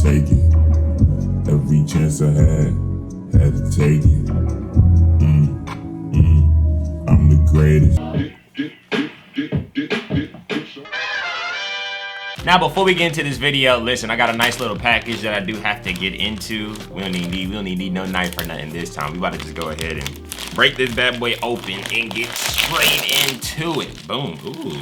take it. Every chance I had to take it. I'm the greatest. Now, before we get into this video, listen, I got a nice little package that I do have to get into. We don't need no knife or nothing this time. We about to just go ahead and break this bad boy open and get straight into it. Boom. Ooh.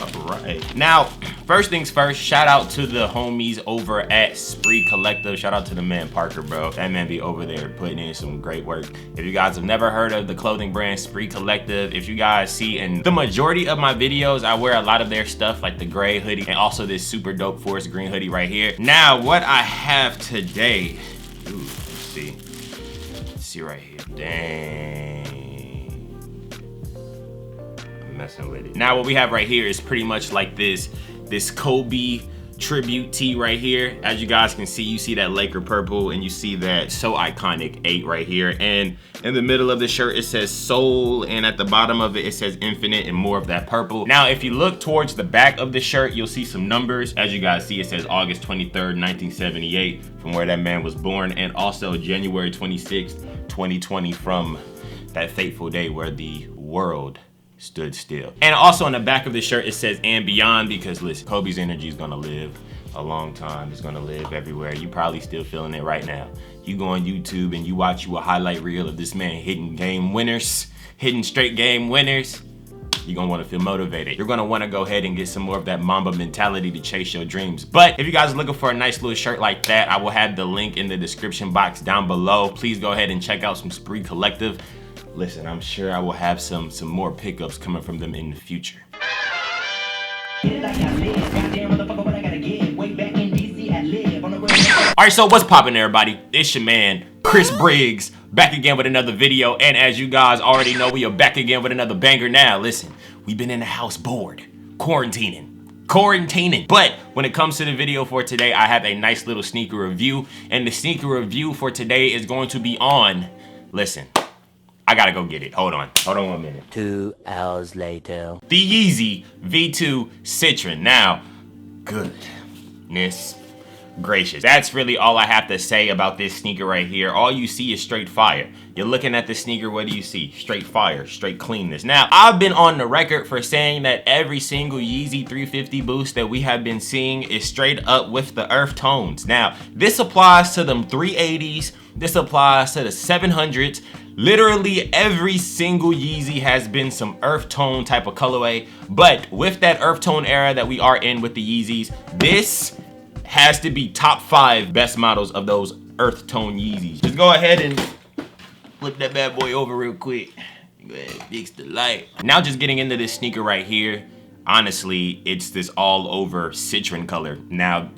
All right. Now, first things first, shout out to the homies over at Spree Collective. Shout out to the man Parker, bro. That man be over there putting in some great work. If you guys have never heard of the clothing brand Spree Collective, if you guys see in the majority of my videos, I wear a lot of their stuff, like the gray hoodie and also this super dope forest green hoodie right here. Now, what I have today, ooh, let's see. Let's see right here. Dang. Messing with it. Now what we have right here is pretty much like this Kobe tribute tee right here. As you guys can see, you see that Laker purple and you see that So Iconic 8 right here, and in the middle of the shirt it says Soul, and at the bottom of it it says Infinite and more of that purple. Now if you look towards the back of the shirt, you'll see some numbers. As you guys see, it says August 23rd 1978 from where that man was born, and also January 26th 2020 from that fateful day where the world stood still. And also on the back of the shirt it says and beyond, because listen, Kobe's energy is gonna live a long time. It's gonna live everywhere. You probably still feeling it right now. You go on YouTube and you watch a highlight reel of this man hitting game winners, hitting straight game winners. You're gonna wanna feel motivated. You're gonna wanna go ahead and get some more of that Mamba mentality to chase your dreams. But if you guys are looking for a nice little shirt like that, I will have the link in the description box down below. Please go ahead and check out some Spree Collective. Listen, I'm sure I will have some more pickups coming from them in the future. Alright, so what's poppin', everybody? It's your man, Chris Briggs, back again with another video. And as you guys already know, we are back again with another banger. Now, listen, we've been in the house bored, quarantining. But when it comes to the video for today, I have a nice little sneaker review. And the sneaker review for today is going to be on, listen, I gotta go get it. Hold on 1 minute. 2 hours later. The Yeezy V2 Citrin. Now, goodness gracious. That's really all I have to say about this sneaker right here. All you see is straight fire. You're looking at the sneaker, what do you see? Straight fire, straight cleanness. Now, I've been on the record for saying that every single Yeezy 350 boost that we have been seeing is straight up with the earth tones. Now, this applies to them 380s. This applies to the 700s. Literally every single Yeezy has been some earth tone type of colorway. But with that earth tone era that we are in with the Yeezys, this has to be top 5 best models of those earth tone Yeezys. Just go ahead and flip that bad boy over real quick. Go ahead and fix the light. Now just getting into this sneaker right here. Honestly, it's this all over citron color. Now,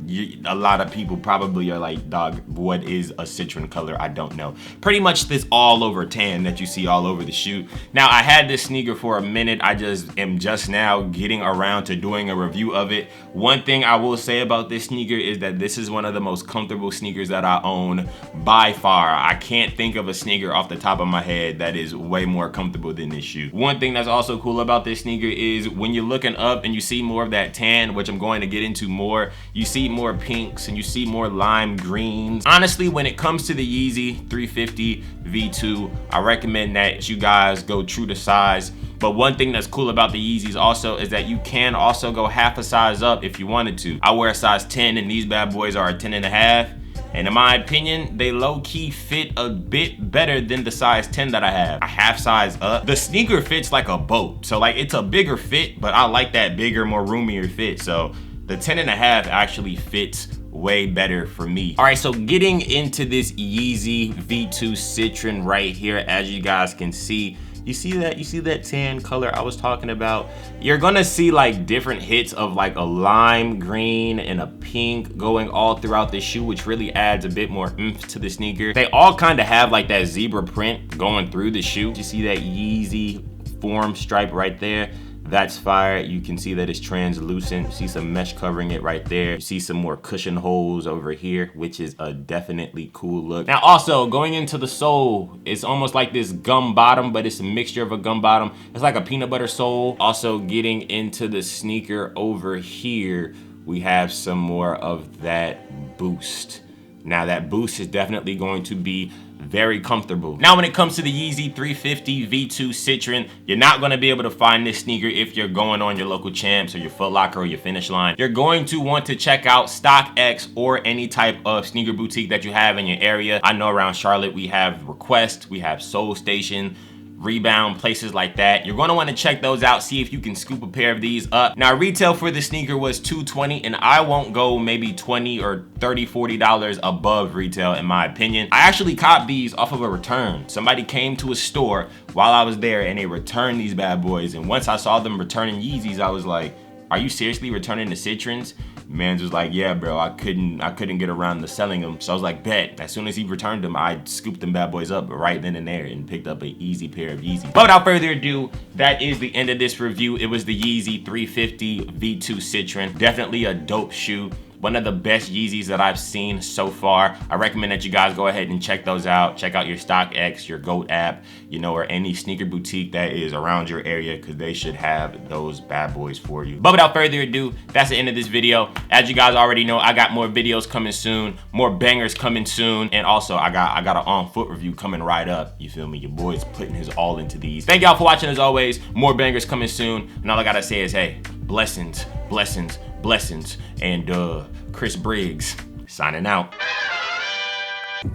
a lot of people probably are like, dog, what is a citron color? I don't know. Pretty much this all over tan that you see all over the shoe. Now, I had this sneaker for a minute. I am just now getting around to doing a review of it. One thing I will say about this sneaker is that this is one of the most comfortable sneakers that I own by far. I can't think of a sneaker off the top of my head that is way more comfortable than this shoe. One thing that's also cool about this sneaker is when you're looking up and you see more of that tan, which I'm going to get into more, you see more pinks and you see more lime greens. Honestly, when it comes to the Yeezy 350 V2, I recommend that you guys go true to size. But one thing that's cool about the Yeezys also is that you can also go half a size up if you wanted to. I wear a size 10 and these bad boys are a 10.5. And in my opinion, they low-key fit a bit better than the size 10 that I have. A half size up. The sneaker fits like a boat. So like it's a bigger fit, but I like that bigger, more roomier fit. So the 10.5 actually fits way better for me. All right, so getting into this Yeezy V2 Citrin right here, as you guys can see, you see that tan color I was talking about? You're gonna see like different hits of like a lime green and a pink going all throughout the shoe, which really adds a bit more oomph to the sneaker. They all kind of have like that zebra print going through the shoe. You see that Yeezy form stripe right there? That's fire. You can see that it's translucent. You see some mesh covering it right there. You see some more cushion holes over here, which is a definitely cool look. Now also going into the sole, it's almost like this gum bottom, but it's a mixture of a gum bottom. It's like a peanut butter sole. Also getting into the sneaker over here, we have some more of that boost. Now that boost is definitely going to be very comfortable. Now when it comes to the Yeezy 350 V2 Citrin, you're not going to be able to find this sneaker if you're going on your local Champs or your Foot Locker or your Finish Line. You're going to want to check out StockX or any type of sneaker boutique that you have in your area. I know around Charlotte we have Request, we have Soul Station, Rebound, places like that. You're gonna wanna check those out, see if you can scoop a pair of these up. Now retail for the sneaker was $220, and I won't go maybe $20 or $30, $40 above retail in my opinion. I actually copped these off of a return. Somebody came to a store while I was there and they returned these bad boys, and once I saw them returning Yeezys, I was like, are you seriously returning the Citrins? Man's was like, yeah, bro, I couldn't get around to selling them. So I was like, bet. As soon as he returned them, I scooped them bad boys up right then and there and picked up an easy pair of Yeezy. But without further ado, that is the end of this review. It was the Yeezy 350 V2 Citrin. Definitely a dope shoe. One of the best Yeezys that I've seen so far. I recommend that you guys go ahead and check those out. Check out your StockX, your GOAT app, you know, or any sneaker boutique that is around your area, because they should have those bad boys for you. But without further ado, that's the end of this video. As you guys already know, I got more videos coming soon, more bangers coming soon, and also I got an on-foot review coming right up. You feel me? Your boy's putting his all into these. Thank y'all for watching as always. More bangers coming soon, and all I gotta say is, hey, blessings, blessings, blessings, and ImChrisBriggs signing out.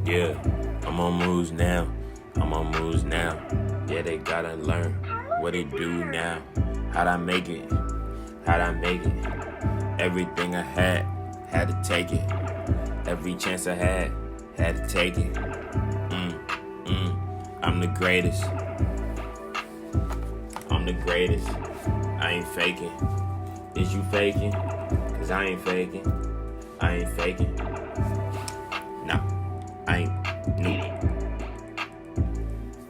Yeah, I'm on moves now. I'm on moves now. Yeah, they gotta learn what it do now. How'd I make it? How'd I make it? Everything I had to take it. Every chance I had to take it. I'm the greatest. I'm the greatest. I ain't faking. Is you faking? Cause I ain't faking. I ain't faking. Nah, I ain't. Nope.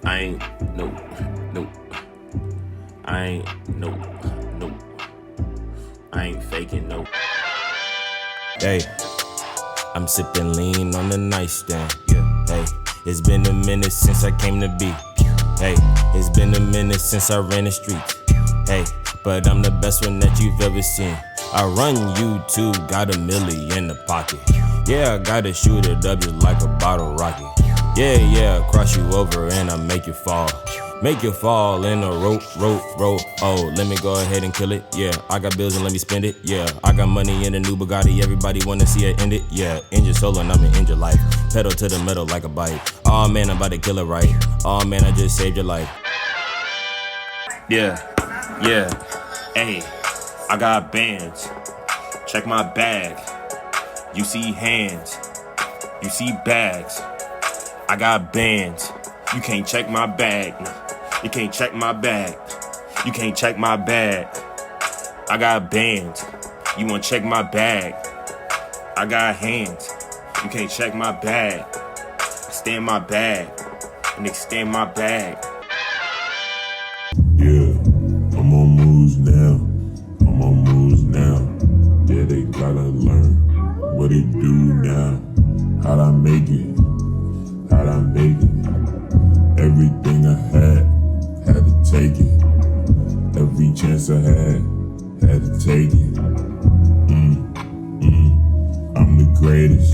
I ain't. Nope. Nope. I ain't. Nope. Nope. I ain't faking. Nope. Hey, I'm sipping lean on the nightstand. Yeah. Hey, it's been a minute since I came to be. Hey, it's been a minute since I ran the streets. Hey, but I'm the best one that you've ever seen. I run YouTube, got $1 million in the pocket. Yeah, I gotta shoot a W like a bottle rocket. Yeah, cross you over and I make you fall. Make you fall in a rope. Oh, let me go ahead and kill it. Yeah, I got bills and let me spend it. Yeah, I got money in a new Bugatti. Everybody wanna see it end it. Yeah, end your soul and I'ma end your life. Pedal to the metal like a bike. Oh man, I'm about to kill it right. Oh man, I just saved your life. Yeah, hey, I got bands. Check my bag. You see hands. You see bags. I got bands. You can't check my bag. No, you can't check my bag. You can't check my bag. I got bands. You wanna check my bag? I got hands. You can't check my bag. Extend my bag and extend my bag. Yeah, I'm on moves now. I'm on moves now. Yeah, they gotta learn what it do now. How'd I make it? How'd I make it? Everything I had to take it. Every chance I had to take it. I'm the greatest.